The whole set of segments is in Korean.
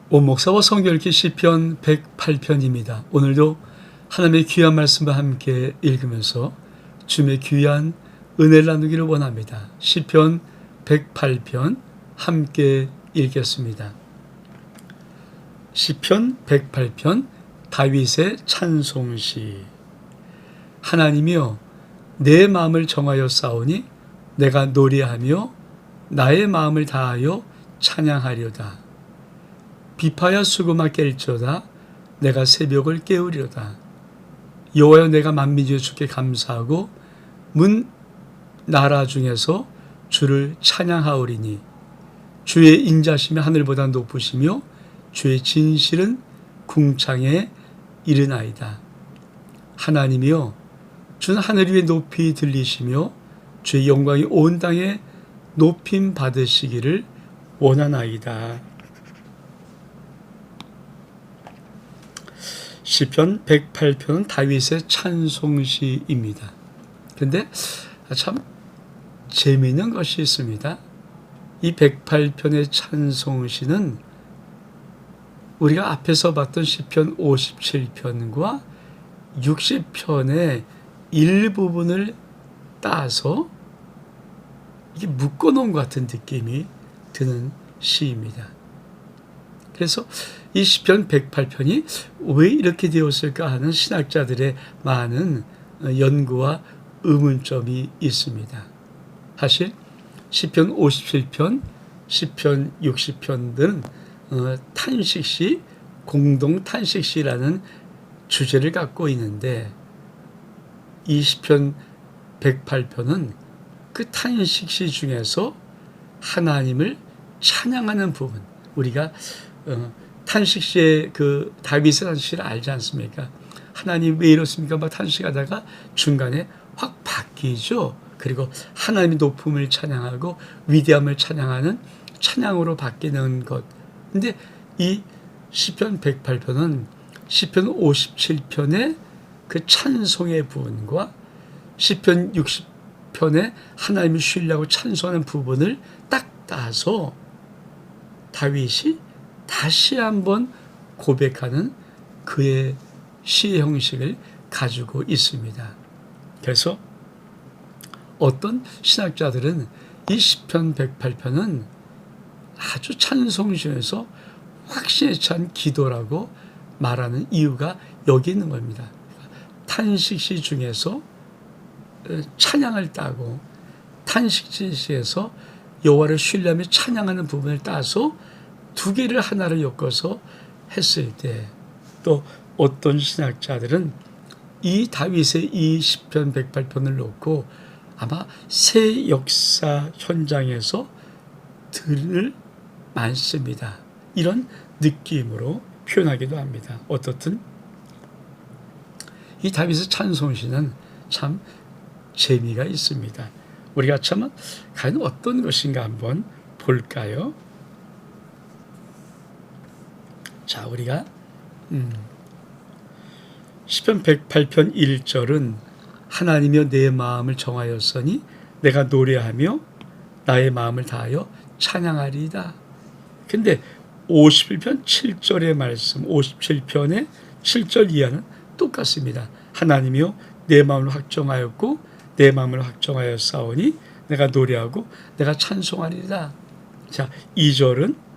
오목사와 성결기 시편 108편입니다. 오늘도 하나님의 귀한 말씀과 함께 읽으면서 주님의 귀한 은혜를 나누기를 원합니다. 시편 108편 함께 읽겠습니다. 시편 108편 다윗의 찬송시. 하나님이여 내 마음을 정하여 싸우니 내가 노래하며 나의 마음을 다하여 찬양하려다. 비파야 수금아 깰저다 내가 새벽을 깨우리로다. 여호와여 내가 만민중에 주께 감사하고 문 나라 중에서 주를 찬양하오리니 주의 인자심이 하늘보다 높으시며 주의 진실은 궁창에 이르나이다. 하나님이여 주는 하늘 위에 높이 들리시며 주의 영광이 온 땅에 높임 받으시기를 원하나이다. 시편 108편은 다윗의 찬송시입니다. 그런데 참 재미있는 것이 있습니다. 이 108편의 찬송시는 우리가 앞에서 봤던 시편 57편과 60편의 일부분을 따서 이게 묶어놓은 것 같은 느낌이 드는 시입니다. 그래서 이 시편 108편이 왜 이렇게 되었을까 하는 신학자들의 많은 연구와 의문점이 있습니다. 사실 시편 57편, 시편 60편들은 탄식시, 공동 탄식시라는 주제를 갖고 있는데 이 시편 108편은 그 탄식시 중에서 하나님을 찬양하는 부분, 우리가 탄식시의 그 다윗의 탄식시를 알지 않습니까? 하나님 왜 이렇습니까? 막 탄식하다가 중간에 확 바뀌죠. 그리고 하나님의 높음을 찬양하고 위대함을 찬양하는 찬양으로 바뀌는 것. 근데 이 시편 108편은 시편 57편의 그 찬송의 부분과 시편 60편의 하나님을 신뢰하고 찬송하는 부분을 딱 따서 다윗이 다시 한번 고백하는 그의 시의 형식을 가지고 있습니다. 그래서 어떤 신학자들은 이 시편 108편은 아주 찬송시에서 확신에 찬 기도라고 말하는 이유가 여기 있는 겁니다. 탄식시 중에서 찬양을 따고 탄식시에서 여호와를 신뢰하며 찬양하는 부분을 따서 두 개를 하나로 엮어서 했을 때, 또 어떤 신학자들은 이 다윗의 이 시편 108편을 놓고 아마 새 역사 현장에서 들을 많습니다. 이런 느낌으로 표현하기도 합니다. 어떻든 이 다윗의 찬송시는 참 재미가 있습니다. 우리가 참 과연 어떤 것인가 한번 볼까요? 자, 우리가 시편 108편 1절은 하나님이여 내 마음을 정하였으니 내가 노래하며 나의 마음을 다하여 찬양하리이다. 근데 51편 7절의 말씀, 57편의 7절 이하는 똑같습니다. 하나님이여 내 마음을 확정하였고 내 마음을 확정하여 싸우니 내가 노래하고 내가 찬송하리이다. 자, 2절은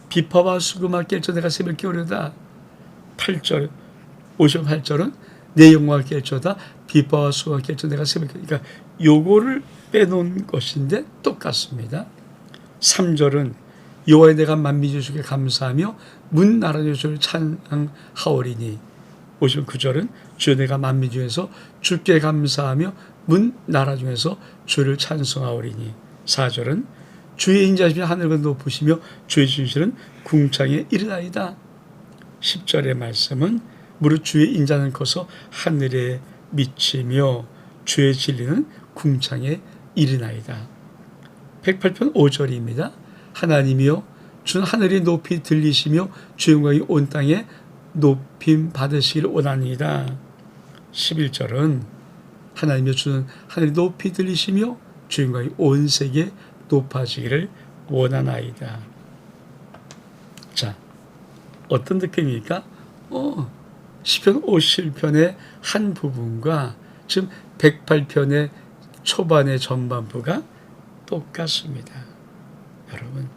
비파와 수금아 깰저 내가 새벽 깨우려다. 8절, 58절은 내 영광을 깰저다. 비파와 수금아 깰저 내가 새벽 깨우려다. 그러니까 요거를 빼놓은 것인데 똑같습니다. 3절은 여호와의 내가 만민중에 주께 감사하며 문 나라 주를 찬양하오리니. 59절은 주여 내가 만민 중에서 주께 감사하며 문 나라 중에서 주를 찬송하오리니. 4절은 주의 인자심이 하늘보다 높으시며 주의 진실은 궁창에 이르나이다. 10절의 말씀은 무릇 주의 인자는 커서 하늘에 미치며 주의 진리는 궁창에 이르나이다. 108편 5절입니다. 하나님이여 주는 하늘이 높이 들리시며 주의 영광이 온 땅에 높임 받으시기를 원하니이다. 11절은 하나님이여 주는 하늘이 높이 들리시며 주의 영광이 온 세계에 높아지기를 원하나이다. 자, 어떤 느낌입니까? 시편 50편의 한 부분과 지금 108편의 초반의 전반부가 똑같습니다. 여러분,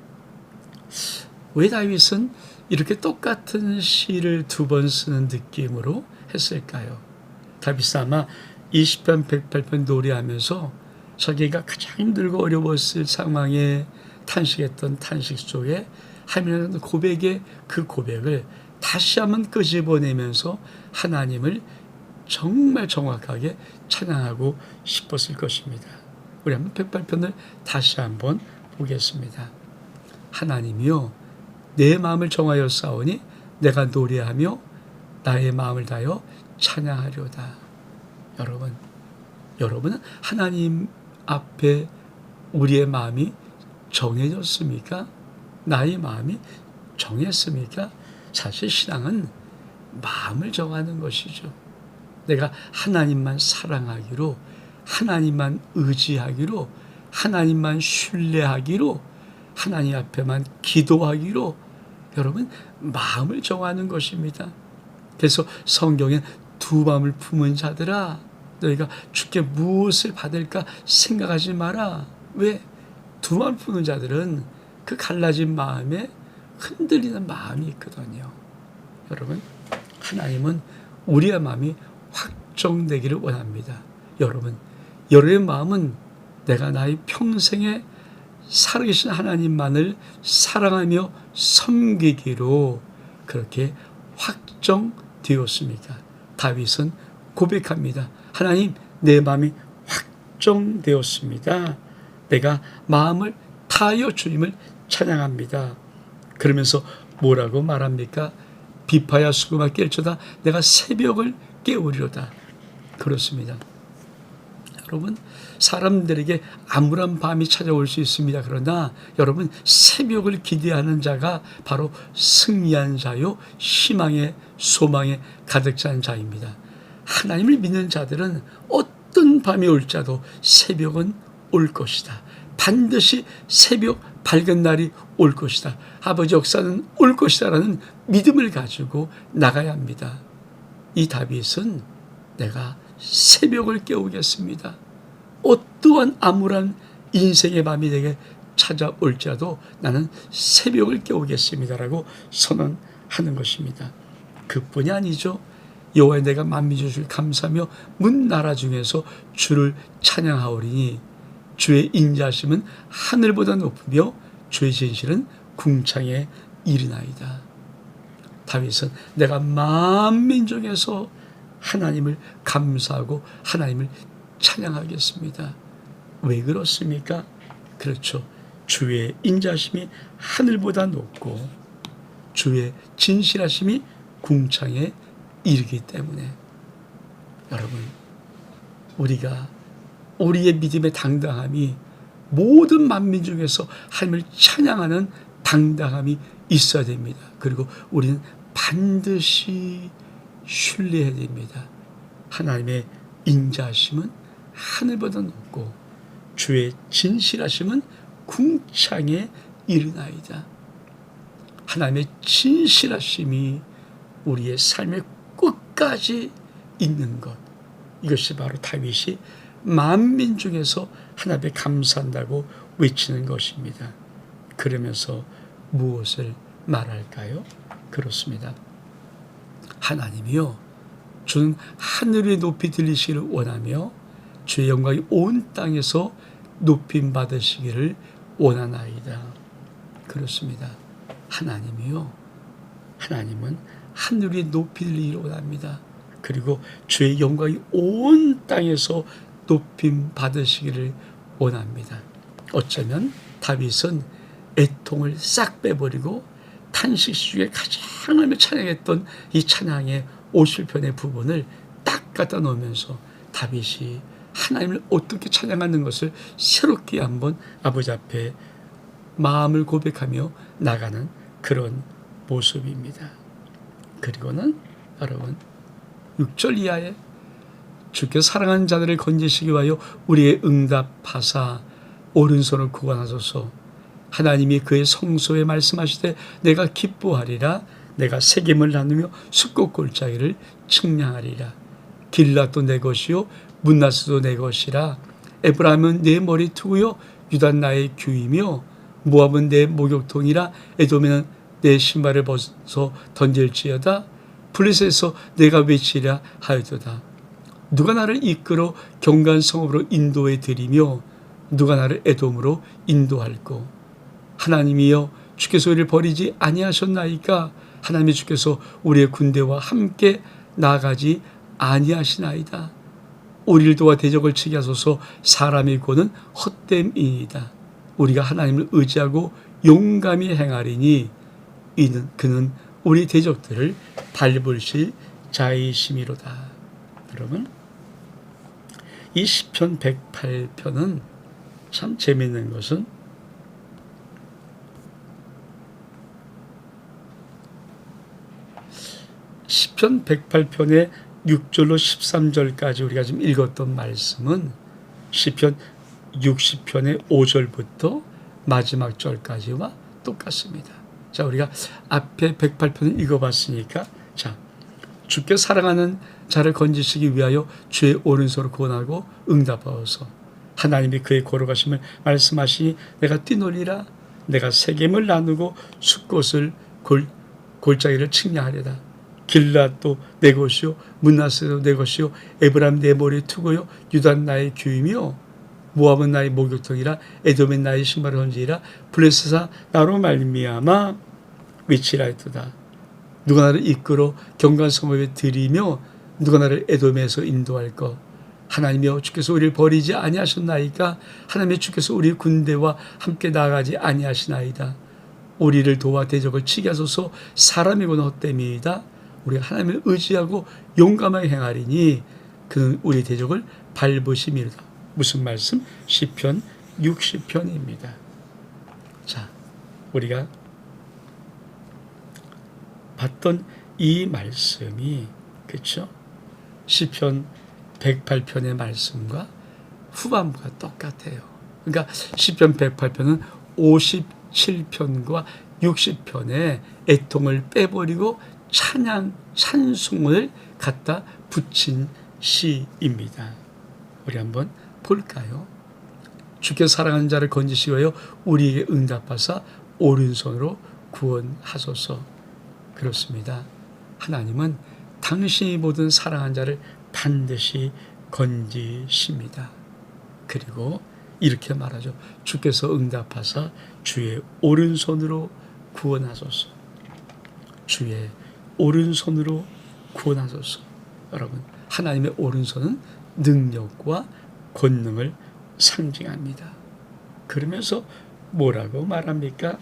왜 다윗은 이렇게 똑같은 시를 두 번 쓰는 느낌으로 했을까요? 다윗은 아마 20편, 108편 노래하면서 자기가 가장 힘들고 어려웠을 상황에 탄식했던 탄식 속에 하나님의 고백의 그 고백을 다시 한번 끄집어내면서 하나님을 정말 정확하게 찬양하고 싶었을 것입니다. 우리 한번 108편을 다시 한번 보겠습니다. 하나님이여 내 마음을 정하여 싸우니 내가 노래하며 나의 마음을 다하여 찬양하려다. 여러분은 하나님 앞에 우리의 마음이 정해졌습니까? 나의 마음이 정했습니까? 사실 신앙은 마음을 정하는 것이죠. 내가 하나님만 사랑하기로, 하나님만 의지하기로, 하나님만 신뢰하기로, 하나님 앞에만 기도하기로, 여러분 마음을 정하는 것입니다. 그래서 성경에 두 마음을 품은 자들아 너희가 주께 무엇을 받을까 생각하지 마라. 왜? 두 마음을 품은 자들은 그 갈라진 마음에 흔들리는 마음이 있거든요. 여러분, 하나님은 우리의 마음이 확정되기를 원합니다. 여러분의 마음은 내가 나의 평생에 살아계신 하나님만을 사랑하며 섬기기로 그렇게 확정되었습니까? 다윗은 고백합니다. 하나님, 내 마음이 확정되었습니다. 내가 마음을 다하여 주님을 찬양합니다. 그러면서 뭐라고 말합니까? 비파야 수금아 깰쳐다 내가 새벽을 깨우리로다. 그렇습니다. 여러분, 사람들에게 암울한 밤이 찾아올 수 있습니다. 그러나 여러분, 새벽을 기대하는 자가 바로 승리한 자요 희망의 소망에 가득 찬 자입니다. 하나님을 믿는 자들은 어떤 밤이 올자도 새벽은 올 것이다. 반드시 새벽 밝은 날이 올 것이다. 아버지 역사는 올 것이다 라는 믿음을 가지고 나가야 합니다. 이 다윗은 내가 새벽을 깨우겠습니다. 어떠한 암울한 인생의 밤이 내게 찾아올지라도 나는 새벽을 깨우겠습니다라고 선언하는 것입니다. 그뿐이 아니죠. 여호와의 내가 만민의 주를 감사하며 문 나라 중에서 주를 찬양하오리니 주의 인자하심은 하늘보다 높으며 주의 진실은 궁창에 이르나이다. 다윗은 내가 만민 중에서 하나님을 감사하고 하나님을 찬양하겠습니다. 왜 그렇습니까? 그렇죠. 주의 인자하심이 하늘보다 높고 주의 진실하심이 궁창에 이르기 때문에 여러분, 우리의 믿음의 당당함이 모든 만민 중에서 하나님을 찬양하는 당당함이 있어야 됩니다. 그리고 우리는 반드시 신뢰해야 됩니다. 하나님의 인자하심은 하늘보다 높고 주의 진실하심은 궁창에 이르나이다. 하나님의 진실하심이 우리의 삶의 끝까지 있는 것, 이것이 바로 다윗이 만민 중에서 하나님께 감사한다고 외치는 것입니다. 그러면서 무엇을 말할까요? 그렇습니다. 하나님이요, 주는 하늘의 높이 들리시기를 원하며 주의 영광이 온 땅에서 높임 받으시기를 원하나이다. 그렇습니다. 하나님이요, 하나님은 하늘의 높이 들리기를 원합니다. 그리고 주의 영광이 온 땅에서 높임 받으시기를 원합니다. 어쩌면 다윗은 애통을 싹 빼버리고 탄식 중에 가장 하나님을 찬양했던 이 찬양의 50편의 부분을 딱 갖다 놓으면서 다윗이 하나님을 어떻게 찬양하는 것을 새롭게 한번 아버지 앞에 마음을 고백하며 나가는 그런 모습입니다. 그리고는 여러분 6절 이하에 주께서 사랑하는 자들을 건지시기 위하여 우리의 응답하사 오른손을 구원하소서. 하나님이 그의 성소에 말씀하시되 내가 기뻐하리라. 내가 세겜을 나누며 숫꽃 골짜기를 측량하리라. 길앗도 내 것이요 문나스도 내 것이라. 에브라임은 내 머리 투구요 유단 나의 규이며 모압은 내 목욕통이라. 에돔에는 내 신발을 벗어 던질지어다. 블레셋에서 내가 외치리라 하였도다. 누가 나를 이끌어 경간 성읍으로 인도해 드리며 누가 나를 에돔으로 인도할꼬. 하나님이여 주께서 우리를 버리지 아니하셨나이까. 하나님의 주께서 우리의 군대와 함께 나아가지 아니하시나이다. 우리를 도와 대적을 치게 하소서. 사람의 고는 헛됨이니이다. 우리가 하나님을 의지하고 용감히 행하리니 그는 우리 대적들을 밟으실 자이심이로다. 여러분, 이 시편 108편은 참 재미있는 것은 시편 108편의 6절로 13절까지 우리가 지금 읽었던 말씀은 시편 60편의 5절부터 마지막 절까지와 똑같습니다. 자, 우리가 앞에 108편을 읽어봤으니까, 자, 주께 사랑하는 자를 건지시기 위하여 주의 오른손으로 구원하고 응답하소서. 하나님이 그의 걸어가심을 말씀하시니 내가 뛰놀리라. 내가 세겜을 나누고 숫꽃을 골짜기를 측량하리라. 길앗도 내 것이요 문나세도 내 것이요 에브라임 내 머리에 투고요 유단 나의 규이며 모압은 나의 목욕통이라. 에돔은 나의 신발을 던지리라. 블레셋아 나로 말미암아 외치라 했도다. 누가 나를 이끌어 경간 성읍에 들이며 누가 나를 에돔에서 인도할 것. 하나님이여 주께서 우리를 버리지 아니하셨나이까. 하나님의 주께서 우리 군대와 함께 나아가지 아니하시나이다. 우리를 도와 대적을 치게 하소서. 사람이고는 헛됨이다. 우리가 하나님을 의지하고 용감하게 행하리니 그는 우리 대적을 밟으심이로다. 무슨 말씀? 시편 60편입니다. 자, 우리가 봤던 이 말씀이, 그렇죠? 시편 108편의 말씀과 후반부가 똑같아요. 그러니까 시편 108편은 57편과 60편의 애통을 빼버리고 찬양, 찬송을 갖다 붙인 시입니다. 우리 한번 볼까요? 주께 사랑하는 자를 건지시고요 우리에게 응답하사 오른손으로 구원하소서. 그렇습니다. 하나님은 당신이 모든 사랑한 자를 반드시 건지십니다. 그리고 이렇게 말하죠. 주께서 응답하사 주의 오른손으로 구원하소서. 주의 오른손으로 구원하소서. 여러분, 하나님의 오른손은 능력과 권능을 상징합니다. 그러면서 뭐라고 말합니까?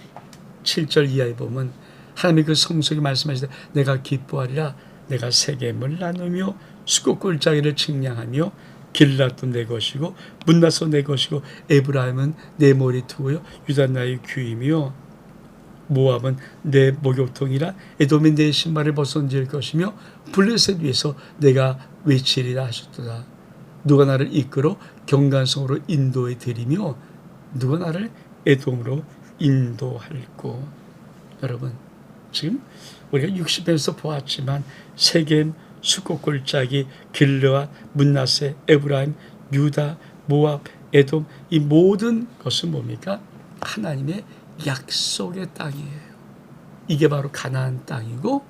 7절 이하에 보면 하나님의 그 성속이 말씀하시되 내가 기뻐하리라. 내가 세겜을 나누며 숫꽃 골짜기를 측량하며 길앗도 내 것이고 문나서 내 것이고 에브라임은 내 머리 투고요 유다 나의 규이며 모압은 내 목욕통이라. 에돔이 내 신발을 벗어질 것이며 블레셋 위에서 내가 외치리라 하셨도다. 누가 나를 이끌어 경간성으로 인도해 드리며 누가 나를 에돔으로 인도할꼬. 여러분, 지금 우리가 60편에서 보았지만 세겜, 숫꽃 골짜기, 길르앗, 문나세, 에브라임, 유다, 모압, 에돔, 이 모든 것은 뭡니까? 하나님의 약속의 땅이에요. 이게 바로 가나안 땅이고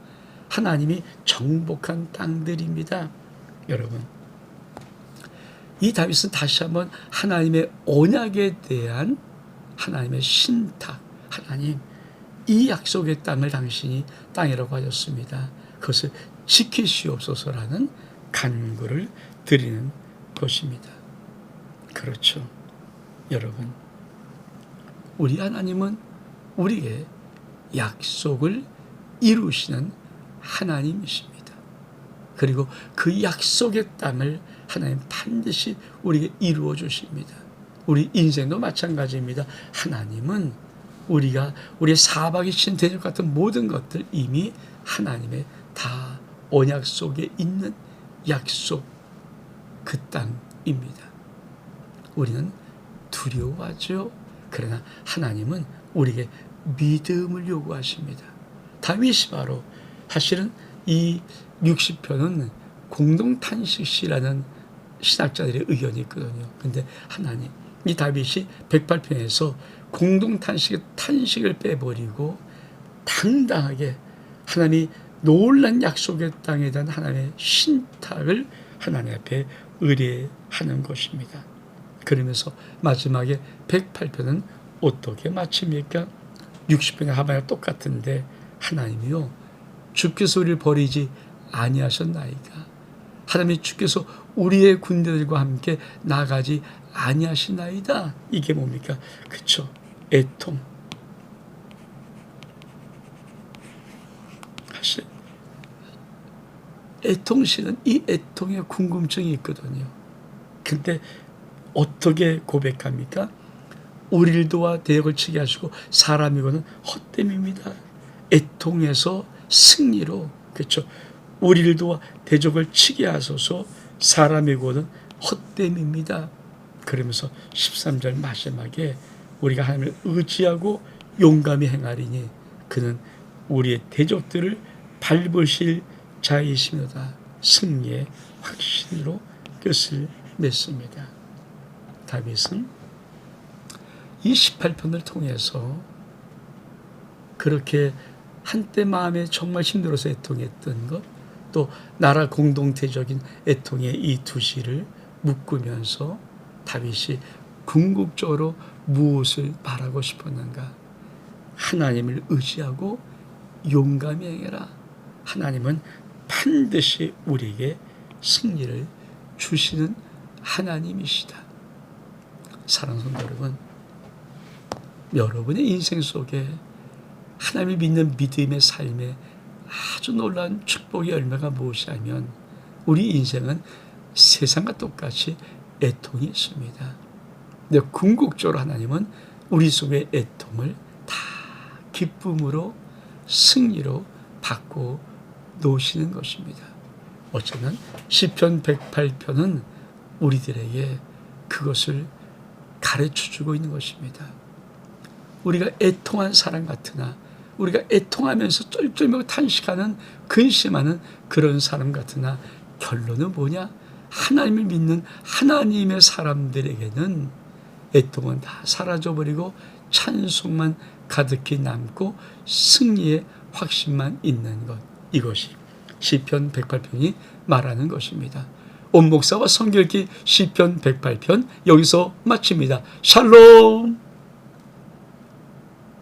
하나님이 정복한 땅들입니다. 여러분, 이 다윗은 다시 한번 하나님의 언약에 대한 하나님의 신탁, 하나님 이 약속의 땅을 당신이 땅이라고 하셨습니다. 그것을 지키시옵소서라는 간구를 드리는 것입니다. 그렇죠. 여러분, 우리 하나님은 우리에게 약속을 이루시는 하나님이십니다. 그리고 그 약속의 땅을 하나님 반드시 우리에게 이루어 주십니다. 우리 인생도 마찬가지입니다. 하나님은 우리가 우리의 사박이 친 대적 같은 모든 것들 이미 하나님의 다 언약 속에 있는 약속 그 땅입니다. 우리는 두려워하죠. 그러나 하나님은 우리에게 믿음을 요구하십니다. 다윗이 바로 사실은 이 60편은 공동탄식시라는 신학자들의 의견이 있거든요. 근데 하나님, 이 다윗이 108편에서 탄식을 빼버리고 당당하게 하나님이 놀란 약속의 땅에 대한 하나님의 신탁을 하나님 앞에 의뢰하는 것입니다. 그러면서 마지막에 108편은 어떻게 마칩니까? 60편의 하반과 똑같은데 하나님이요, 주께서 우리를 버리지 아니하셨나이까. 하나님이 주께서 우리의 군대들과 함께 나가지 아니하시나이다. 이게 뭡니까? 그쵸? 애통. 사실 애통시는 이 애통에 궁금증이 있거든요. 근데 어떻게 고백합니까? 우리를 도와 대역을 치게 하시고 사람이고는 헛됨입니다. 애통에서 승리로, 그렇죠? 우리를 도와 대적을 치게 하소서, 사람이고는 헛됨입니다. 그러면서 13절 마지막에 우리가 하나님을 의지하고 용감히 행하리니 그는 우리의 대적들을 밟으실 자이시며다. 승리의 확신으로 끝을 맺습니다. 다윗은 이 18편을 통해서 그렇게 한때 마음에 정말 힘들어서 애통했던 것, 또 나라 공동체적인 애통의 이 두 시를 묶으면서 다윗이 궁극적으로 무엇을 말하고 싶었는가? 하나님을 의지하고 용감히 행해라. 하나님은 반드시 우리에게 승리를 주시는 하나님이시다. 사랑하는 성도 여러분, 여러분의 인생 속에 하나님을 믿는 믿음의 삶에 아주 놀라운 축복의 열매가 무엇이냐면 우리 인생은 세상과 똑같이 애통이 있습니다. 근데 궁극적으로 하나님은 우리 속의 애통을 다 기쁨으로 승리로 바꿔 놓으시는 것입니다. 어쩌면 시편 108편은 우리들에게 그것을 가르쳐주고 있는 것입니다. 우리가 애통한 사람 같으나, 우리가 애통하면서 쩔쩔매고 탄식하는, 근심하는 그런 사람 같으나 결론은 뭐냐? 하나님을 믿는 하나님의 사람들에게는 애통은 다 사라져버리고 찬송만 가득히 남고 승리의 확신만 있는 것, 이것이 시편 108편이 말하는 것입니다. 온 목사와 성결기 시편 108편 여기서 마칩니다. 샬롬.